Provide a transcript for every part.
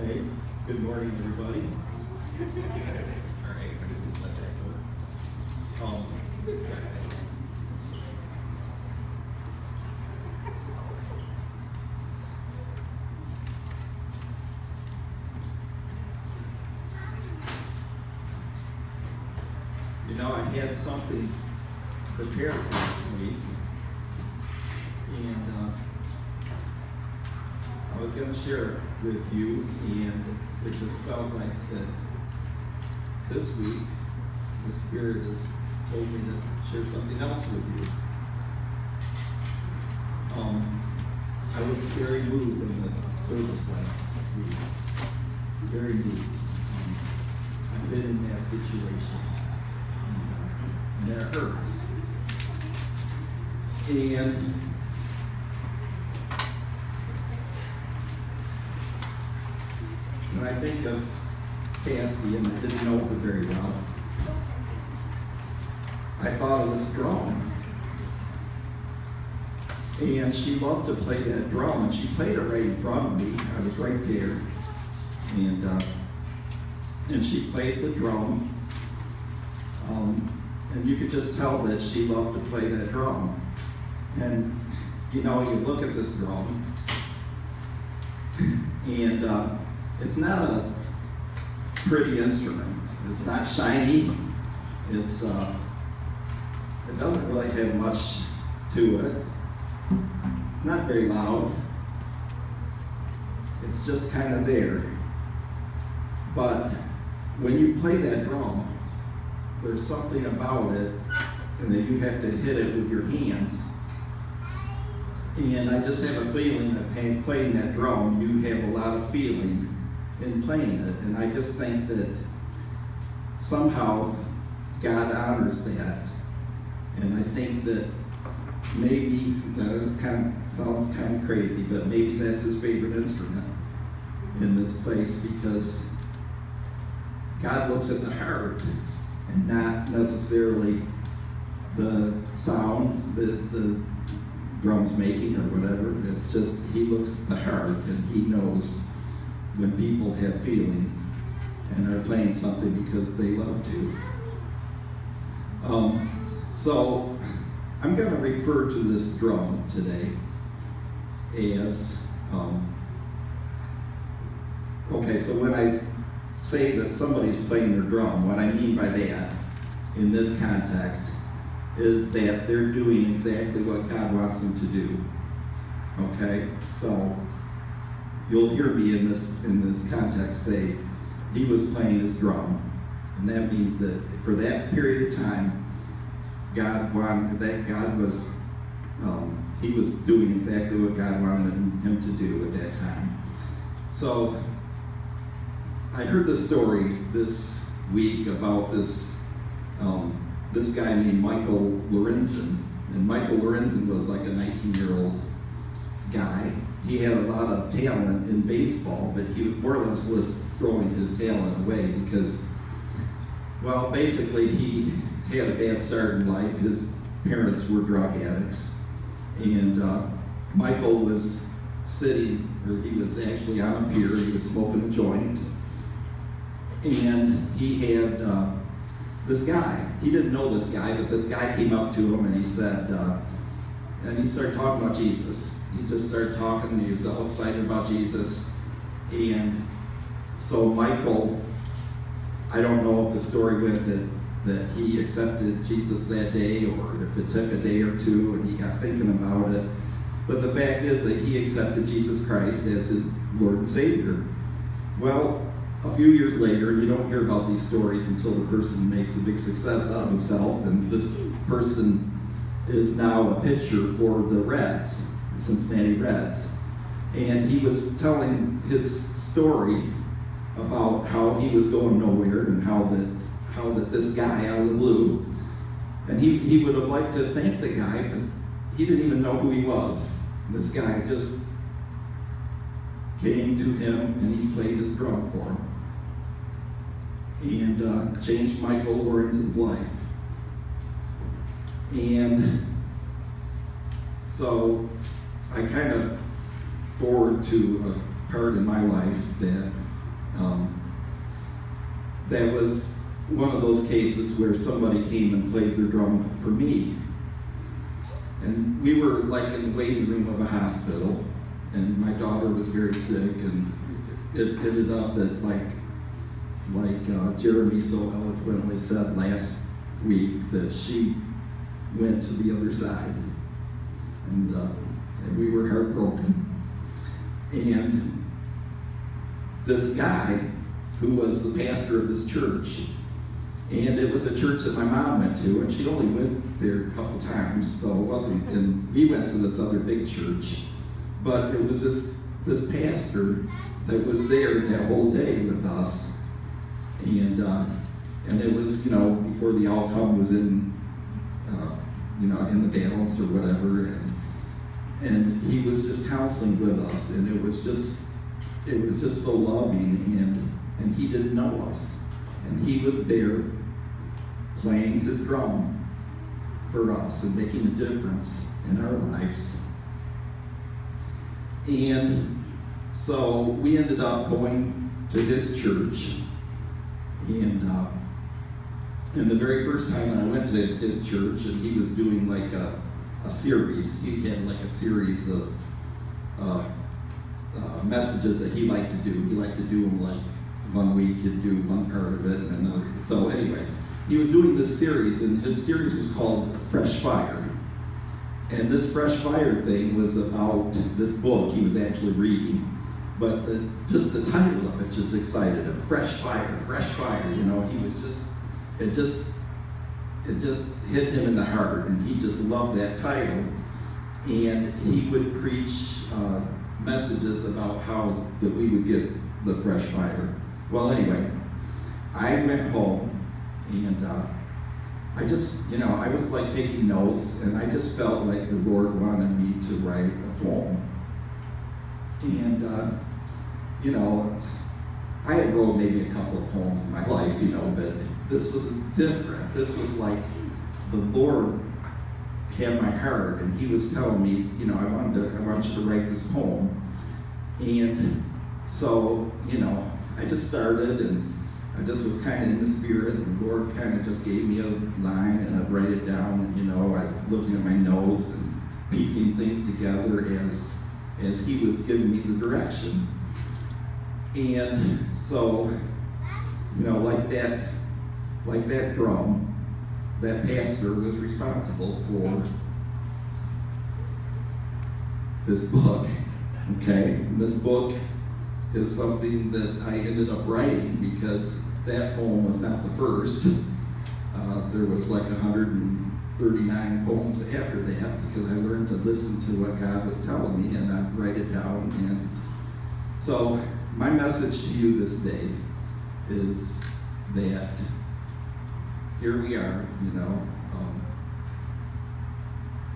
Okay, good morning, everybody. All right, I'm gonna just let that go. I had something prepared for this week, and I was going to share it with you, and it just felt like that this week the Spirit has told me to share something else with you. I was very moved in the service last week. Very moved. I've been in that situation, and that hurts. And when I think of Cassie, and I didn't know her very well, I thought of this drum. And she loved to play that drum, and she played it right in front of me. I was right there. And she played the drum. And you could just tell that she loved to play that drum. And, you look at this drum, and it's not a pretty instrument. It's not shiny. It doesn't really have much to it. It's not very loud. It's just kind of there. But when you play that drum, there's something about it, and that you have to hit it with your hands. And I just have a feeling that playing that drum, you have a lot of feeling in playing it. And I just think that somehow God honors that. And I think that maybe, sounds kind of crazy, but maybe that's his favorite instrument in this place, because God looks at the heart and not necessarily the sound that the drum's making or whatever. It's just, he looks at the heart, and he knows when people have feeling and are playing something because they love to. So I'm going to refer to this drum today as, so when I say that somebody's playing their drum, what I mean by that in this context is that they're doing exactly what God wants them to do. Okay? So you'll hear me in this context say, he was playing his drum. And that means that for that period of time, he was doing exactly what God wanted him to do at that time. So I heard this story this week about this guy named Michael Lorenzen. And Michael Lorenzen was like a 19-year-old guy. He had a lot of talent in baseball, but he was more or less just throwing his talent away because, well, basically he had a bad start in life. His parents were drug addicts. And Michael was he was actually on a pier. He was smoking a joint. And he had this guy. He didn't know this guy, but this guy came up to him and he said, and he started talking about Jesus. He just started talking, and he was all excited about Jesus. And so Michael, I don't know if the story went that he accepted Jesus that day, or if it took a day or two and he got thinking about it. But the fact is that he accepted Jesus Christ as his Lord and Savior. Well, a few years later, you don't hear about these stories until the person makes a big success out of himself, and this person is now a pitcher for the Reds, Cincinnati Reds. And he was telling his story about how he was going nowhere, and how that this guy out of the blue, and he would have liked to thank the guy, but he didn't even know who he was. This guy just came to him and he played his drum for him, and changed Michael Lorenzen's life. And so I kind of forward to a part in my life that that was one of those cases where somebody came and played their drum for me. And we were like in the waiting room of a hospital, and my daughter was very sick, and it ended up that like Jeremy so eloquently said last week, that she went to the other side, and we were heartbroken. And this guy, who was the pastor of this church, and it was a church that my mom went to, and she only went there a couple times, so it wasn't, and we went to this other big church, but it was this pastor that was there that whole day with us, and it was, before the outcome was in the balance or whatever, and he was just counseling with us, and it was just so loving, and he didn't know us, and he was there playing his drum for us and making a difference in our lives. And so we ended up going to his church, and the very first time that I went to his church, and he was doing like a series. He had like a series of messages that he liked to do. He liked to do them like 1 week he'd do one part of it and another. So anyway, he was doing this series, and his series was called Fresh Fire. And this Fresh Fire thing was about this book he was actually reading. But just the title of it just excited him. Fresh Fire, Fresh Fire. He was it just hit him in the heart, and he just loved that title. And he would preach messages about how that we would get the fresh fire. Well, anyway, I went home, and I just, I was like taking notes, and I just felt like the Lord wanted me to write a poem. And, I had wrote maybe a couple of poems in my life, but this was different. This was like the Lord had my heart, and he was telling me, I want you to write this poem. And so, I just started, and I just was kind of in the spirit, and the Lord kind of just gave me a line, and I'd write it down, and, I was looking at my notes and piecing things together as he was giving me the direction. And so, like that drum, that pastor was responsible for this book, okay? And this book is something that I ended up writing because that poem was not the first. There was like 139 poems after that, because I learned to listen to what God was telling me, and I'd write it down. And so my message to you this day is that here we are,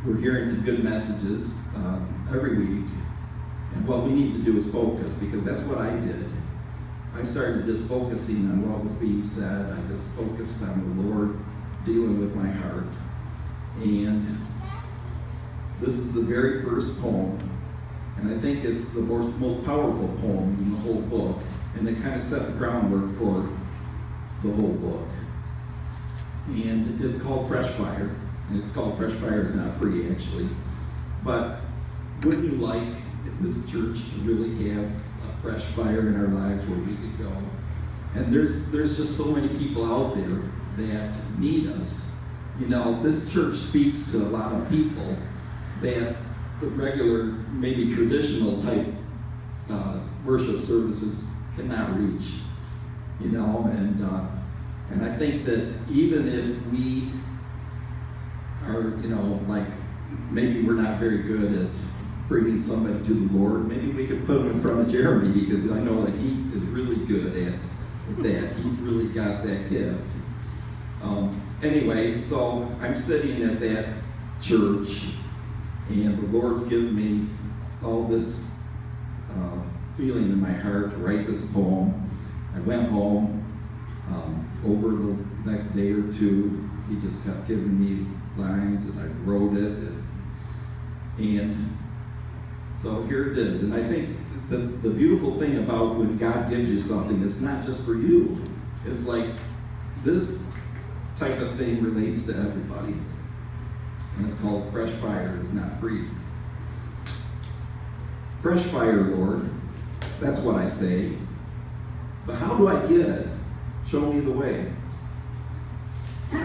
we're hearing some good messages every week, and what we need to do is focus, because that's what I did. I started just focusing on what was being said. I just focused on the Lord dealing with my heart. And this is the very first poem, and I think it's the most powerful poem in the whole book, and it kind of set the groundwork for the whole book. And it's called Fresh Fire, and it's called Fresh Fire is Not Free, actually. But wouldn't you like this church to really have a fresh fire in our lives where we could go? And there's just so many people out there that need us. This church speaks to a lot of people that the regular, maybe traditional type worship services cannot reach. And I think that even if we are, like maybe we're not very good at bringing somebody to the Lord, maybe we could put him in front of Jeremy, because I know that he is really good at that. He's really got that gift. Anyway, so I'm sitting at that church, and the Lord's given me all this feeling in my heart to write this poem. I went home. Over the next day or two, he just kept giving me lines, and I wrote it. And so here it is. And I think The beautiful thing about when God gives you something, it's not just for you. It's like this type of thing relates to everybody. And it's called fresh fire. It's not free. Fresh fire, Lord. That's what I say. But how do I get it? Show me the way.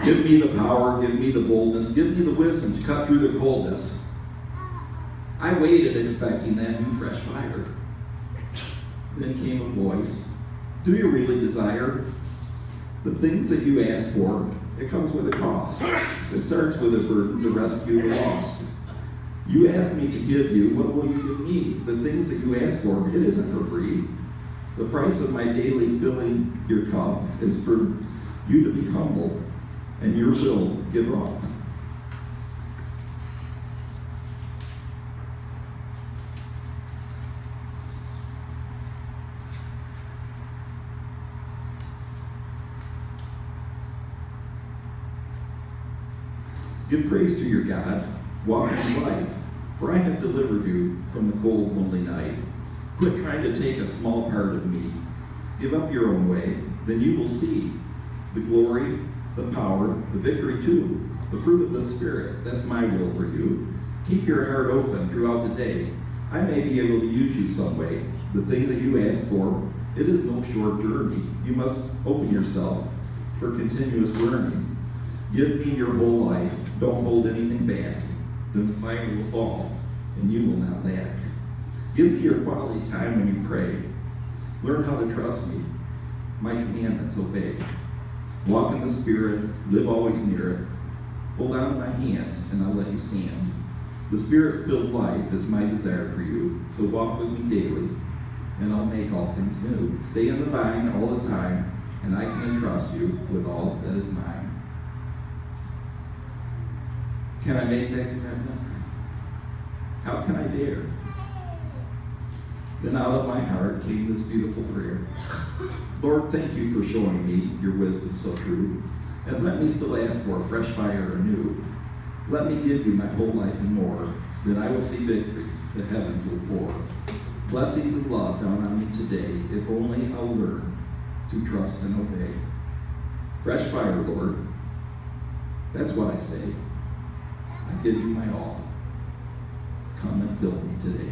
Give me the power, give me the boldness, give me the wisdom to cut through the coldness. I waited expecting that new fresh fire. Then came a voice. Do you really desire the things that you ask for? It comes with a cost. It starts with a burden to rescue the lost. You ask me to give you, what will you give me? The things that you ask for, it isn't for free. The price of my daily filling your cup is for you to be humble and your will give up. Give praise to your God. Walk in light, for I have delivered you from the cold, lonely night. Quit trying to take a small part of me. Give up your own way, then you will see the glory, the power, the victory too, the fruit of the Spirit. That's my will for you. Keep your heart open throughout the day. I may be able to use you some way. The thing that you ask for, it is no short journey. You must open yourself for continuous learning. Give me your whole life. Don't hold anything back. Then the fire will fall, and you will not lack. Give me your quality time when you pray. Learn how to trust me. My commandments obey. Walk in the Spirit. Live always near it. Hold on to my hand, and I'll let you stand. The Spirit-filled life is my desire for you, so walk with me daily, and I'll make all things new. Stay in the vine all the time, and I can entrust you with all that is mine. Can I make that commitment? How can I dare? Then out of my heart came this beautiful prayer. Lord, thank you for showing me your wisdom so true, and let me still ask for a fresh fire anew. Let me give you my whole life and more, then I will see victory, the heavens will pour. Blessings and love down on me today, if only I'll learn to trust and obey. Fresh fire, Lord, that's what I say. I give you my all. Come and fill me today.